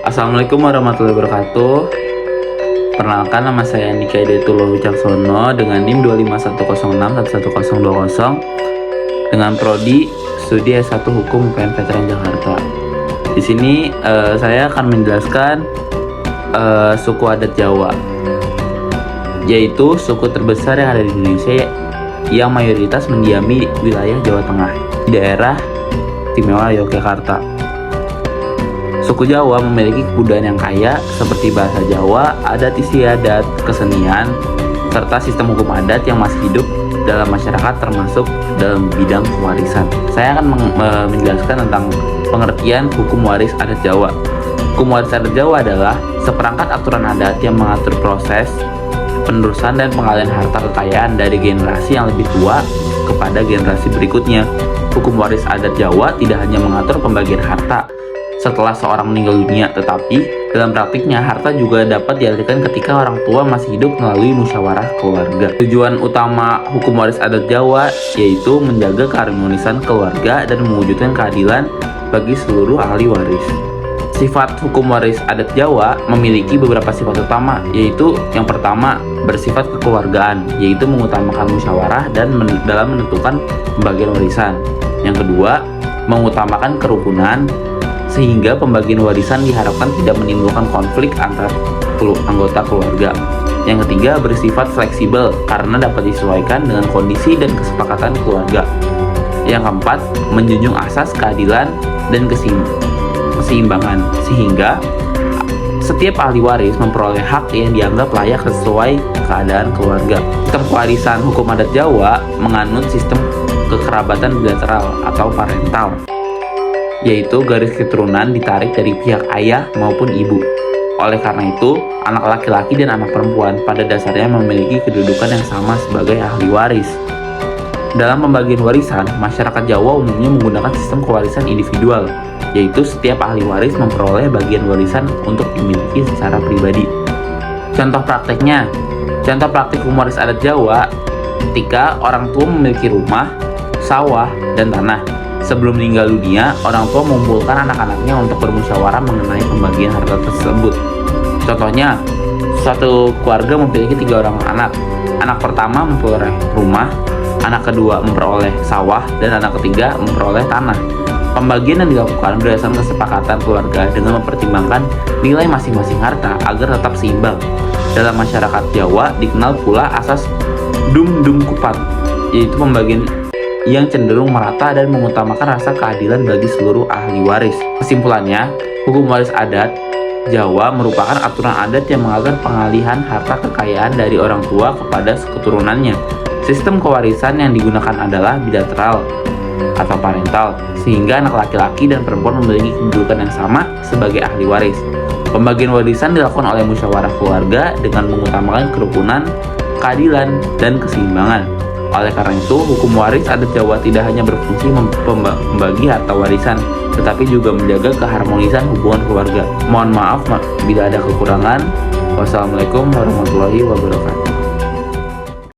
Assalamualaikum warahmatullahi wabarakatuh. Perkenalkan, nama saya Andika Hidayatullah Wicaksono dengan NIM 251061120 dengan prodi Studi S1 Hukum UPN Veteran Jakarta. Di sini saya akan menjelaskan suku adat Jawa, yaitu suku terbesar yang ada di Indonesia yang mayoritas mendiami wilayah Jawa Tengah di daerah istimewa Yogyakarta. Suku Jawa memiliki kebudayaan yang kaya seperti bahasa Jawa, adat istiadat, kesenian, serta sistem hukum adat yang masih hidup dalam masyarakat termasuk dalam bidang pewarisan. Saya akan menjelaskan tentang pengertian hukum waris adat Jawa. Hukum waris adat Jawa adalah seperangkat aturan adat yang mengatur proses penerusan dan pengalihan harta kekayaan dari generasi yang lebih tua kepada generasi berikutnya. Hukum waris adat Jawa tidak hanya mengatur pembagian harta setelah seorang meninggal dunia, tetapi dalam praktiknya harta juga dapat dialihkan ketika orang tua masih hidup melalui musyawarah keluarga. Tujuan utama hukum waris adat Jawa yaitu menjaga keharmonisan keluarga dan mewujudkan keadilan bagi seluruh ahli waris. Sifat hukum waris adat Jawa memiliki beberapa sifat utama, yaitu yang pertama bersifat kekeluargaan, yaitu mengutamakan musyawarah dan dalam menentukan pembagian warisan. Yang kedua, mengutamakan kerukunan sehingga pembagian warisan diharapkan tidak menimbulkan konflik antar anggota keluarga. Yang ketiga, bersifat fleksibel karena dapat disesuaikan dengan kondisi dan kesepakatan keluarga. Yang keempat, menjunjung asas keadilan dan keseimbangan sehingga setiap ahli waris memperoleh hak yang dianggap layak sesuai keadaan keluarga. Sistem kewarisan hukum adat Jawa menganut sistem kekerabatan bilateral atau parental, yaitu garis keturunan ditarik dari pihak ayah maupun ibu. Oleh karena itu, anak laki-laki dan anak perempuan pada dasarnya memiliki kedudukan yang sama sebagai ahli waris. Dalam pembagian warisan, masyarakat Jawa umumnya menggunakan sistem kewarisan individual, yaitu setiap ahli waris memperoleh bagian warisan untuk dimiliki secara pribadi. Contoh praktik hukum waris adat Jawa ketika orang tua memiliki rumah, sawah, dan tanah. Sebelum meninggal dunia, orang tua mengumpulkan anak-anaknya untuk bermusyawarah mengenai pembagian harta tersebut. Contohnya, suatu keluarga memiliki 3 orang anak. Anak pertama memperoleh rumah, anak kedua memperoleh sawah, dan anak ketiga memperoleh tanah. Pembagian yang dilakukan berdasarkan kesepakatan keluarga dengan mempertimbangkan nilai masing-masing harta agar tetap seimbang. Dalam masyarakat Jawa dikenal pula asas dum kupat, yaitu pembagian yang cenderung merata dan mengutamakan rasa keadilan bagi seluruh ahli waris. Kesimpulannya, hukum waris adat Jawa merupakan aturan adat yang mengatur pengalihan harta kekayaan dari orang tua kepada keturunannya. Sistem kewarisan yang digunakan adalah bilateral atau parental, sehingga anak laki-laki dan perempuan memiliki kedudukan yang sama sebagai ahli waris. Pembagian warisan dilakukan oleh musyawarah keluarga dengan mengutamakan kerukunan, keadilan, dan keseimbangan. Oleh karena itu, hukum waris adat Jawa tidak hanya berfungsi membagi harta warisan, tetapi juga menjaga keharmonisan hubungan keluarga. Mohon maaf bila ada kekurangan. Wassalamualaikum warahmatullahi wabarakatuh.